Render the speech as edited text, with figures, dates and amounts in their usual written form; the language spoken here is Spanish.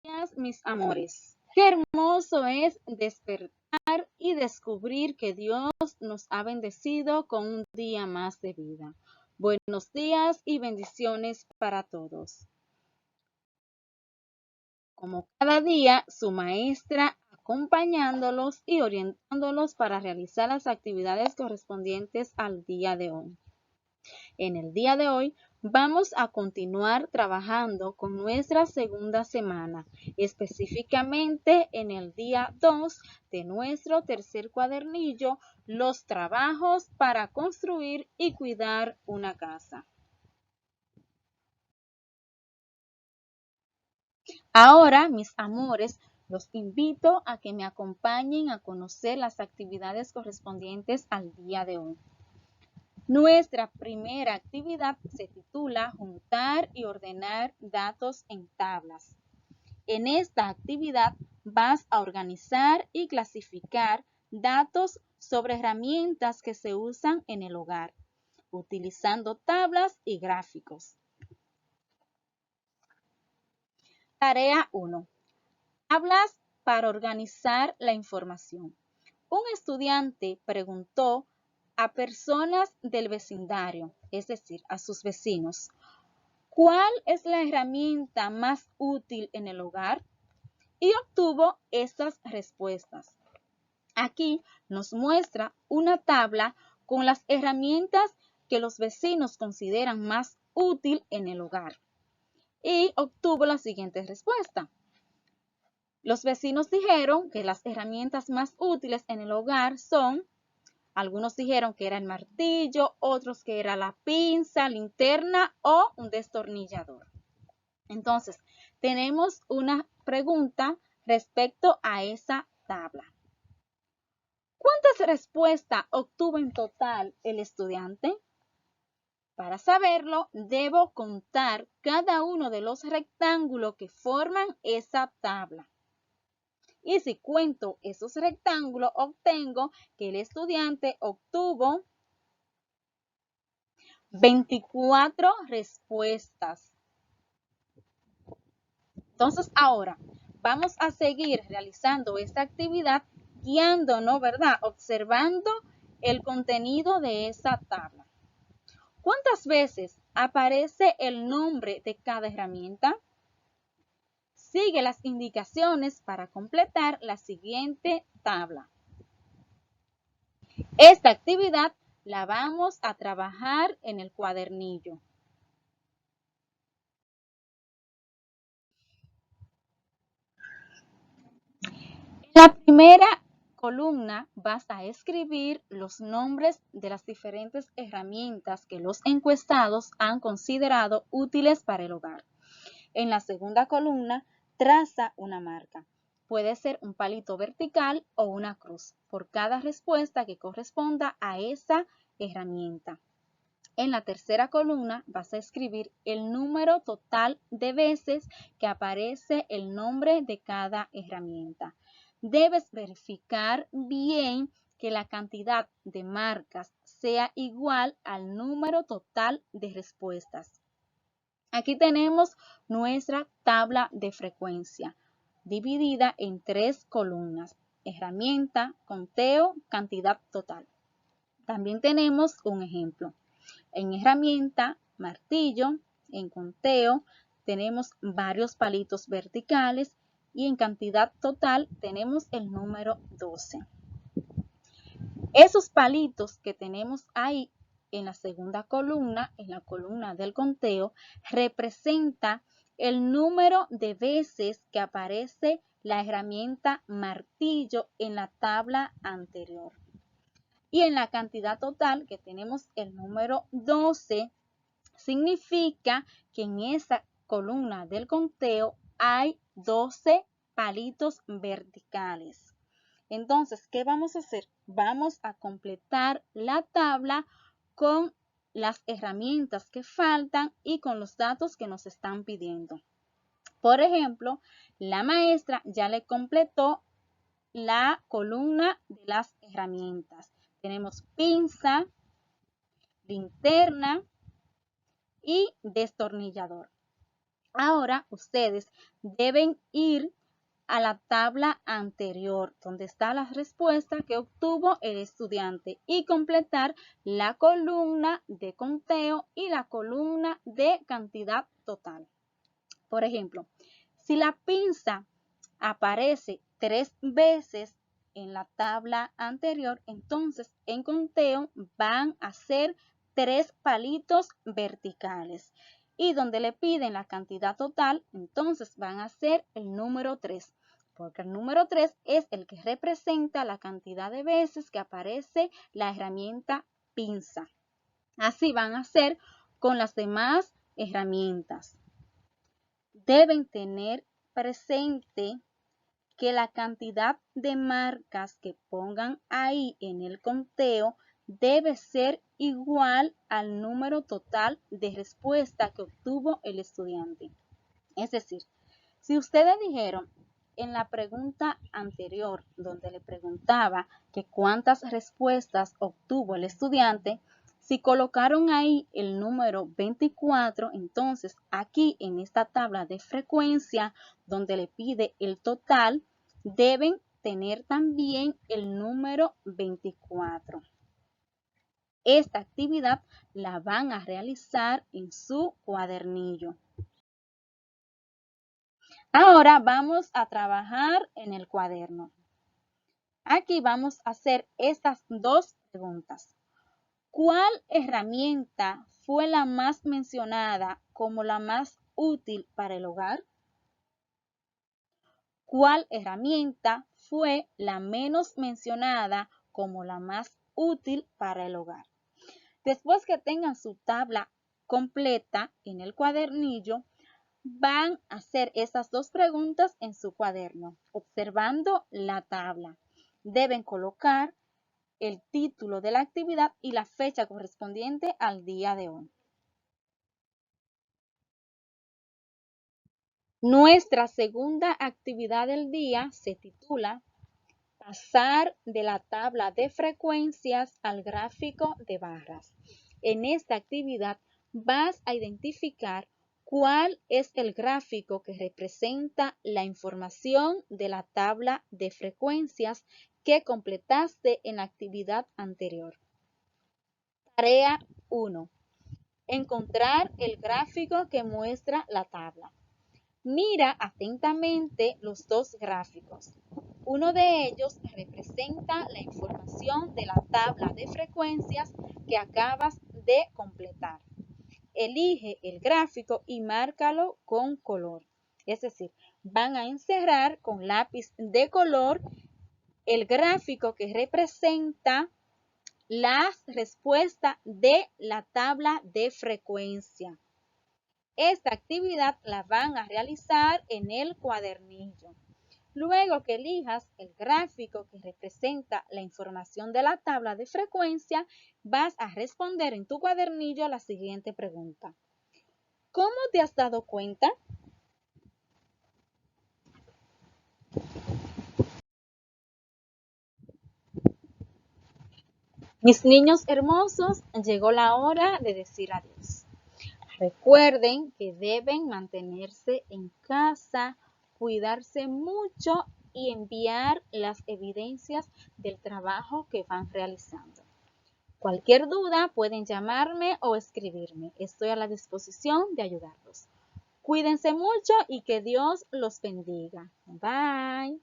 días, mis amores. Qué hermoso es despertar y descubrir que Dios nos ha bendecido con un día más de vida. Buenos días y bendiciones para todos. Como cada día, su maestra acompañándolos y orientándolos para realizar las actividades correspondientes al día de hoy. En el día de hoy vamos a continuar trabajando con nuestra segunda semana, específicamente en el día 2 de nuestro tercer cuadernillo, los trabajos para construir y cuidar una casa. Ahora, mis amores, los invito a que me acompañen a conocer las actividades correspondientes al día de hoy. Nuestra primera actividad se titula Juntar y ordenar datos en tablas. En esta actividad vas a organizar y clasificar datos sobre herramientas que se usan en el hogar, utilizando tablas y gráficos. Tarea 1. Tablas para organizar la información. Un estudiante preguntó a personas del vecindario, es decir, a sus vecinos, ¿cuál es la herramienta más útil en el hogar? Y obtuvo estas respuestas. Aquí nos muestra una tabla con las herramientas que los vecinos consideran más útil en el hogar. Y obtuvo la siguiente respuesta. Los vecinos dijeron que las herramientas más útiles en el hogar son, algunos dijeron que era el martillo, otros que era la pinza, linterna o un destornillador. Entonces, tenemos una pregunta respecto a esa tabla. ¿Cuántas respuestas obtuvo en total el estudiante? Para saberlo, debo contar cada uno de los rectángulos que forman esa tabla. Y si cuento esos rectángulos, obtengo que el estudiante obtuvo 24 respuestas. Entonces, ahora vamos a seguir realizando esta actividad guiándonos, ¿verdad? Observando el contenido de esa tabla. ¿Cuántas veces aparece el nombre de cada herramienta? Sigue las indicaciones para completar la siguiente tabla. Esta actividad la vamos a trabajar en el cuadernillo. En la primera columna vas a escribir los nombres de las diferentes herramientas que los encuestados han considerado útiles para el hogar. En la segunda columna, traza una marca. Puede ser un palito vertical o una cruz por cada respuesta que corresponda a esa herramienta. En la tercera columna vas a escribir el número total de veces que aparece el nombre de cada herramienta. Debes verificar bien que la cantidad de marcas sea igual al número total de respuestas. Aquí tenemos nuestra tabla de frecuencia, dividida en 3 columnas: herramienta, conteo, cantidad total. También tenemos un ejemplo. En herramienta, martillo, en conteo, tenemos varios palitos verticales y en cantidad total tenemos el número 12. Esos palitos que tenemos ahí en la segunda columna, en la columna del conteo, representa el número de veces que aparece la herramienta martillo en la tabla anterior. Y en la cantidad total, que tenemos el número 12, significa que en esa columna del conteo hay 12 palitos verticales. Entonces, ¿qué vamos a hacer? Vamos a completar la tabla con las herramientas que faltan y con los datos que nos están pidiendo. Por ejemplo, la maestra ya le completó la columna de las herramientas. Tenemos pinza, linterna y destornillador. Ahora ustedes deben ir a la tabla anterior, donde está la respuesta que obtuvo el estudiante, y completar la columna de conteo y la columna de cantidad total. Por ejemplo, si la pinza aparece 3 veces en la tabla anterior, entonces en conteo van a ser 3 palitos verticales. Y donde le piden la cantidad total, entonces van a ser el número 3, porque el número 3 es el que representa la cantidad de veces que aparece la herramienta pinza. Así van a ser con las demás herramientas. Deben tener presente que la cantidad de marcas que pongan ahí en el conteo debe ser igual al número total de respuesta que obtuvo el estudiante. Es decir, si ustedes dijeron en la pregunta anterior, donde le preguntaba que cuántas respuestas obtuvo el estudiante, si colocaron ahí el número 24, entonces aquí en esta tabla de frecuencia, donde le pide el total, deben tener también el número 24. Esta actividad la van a realizar en su cuadernillo. Ahora vamos a trabajar en el cuaderno. Aquí vamos a hacer estas dos preguntas. ¿Cuál herramienta fue la más mencionada como la más útil para el hogar? ¿Cuál herramienta fue la menos mencionada como la más útil para el hogar? Después que tengan su tabla completa en el cuadernillo, van a hacer esas dos preguntas en su cuaderno, observando la tabla. Deben colocar el título de la actividad y la fecha correspondiente al día de hoy. Nuestra segunda actividad del día se titula Pasar de la tabla de frecuencias al gráfico de barras. En esta actividad vas a identificar cuál es el gráfico que representa la información de la tabla de frecuencias que completaste en la actividad anterior. Tarea 1. Encontrar el gráfico que muestra la tabla. Mira atentamente los dos gráficos. Uno de ellos representa la información de la tabla de frecuencias que acabas de completar. Elige el gráfico y márcalo con color. Es decir, van a encerrar con lápiz de color el gráfico que representa la respuesta de la tabla de frecuencia. Esta actividad la van a realizar en el cuadernillo. Luego que elijas el gráfico que representa la información de la tabla de frecuencia, vas a responder en tu cuadernillo la siguiente pregunta. ¿Cómo te has dado cuenta? Mis niños hermosos, llegó la hora de decir adiós. Recuerden que deben mantenerse en casa, cuidarse mucho y enviar las evidencias del trabajo que van realizando. Cualquier duda pueden llamarme o escribirme. Estoy a la disposición de ayudarlos. Cuídense mucho y que Dios los bendiga. Bye.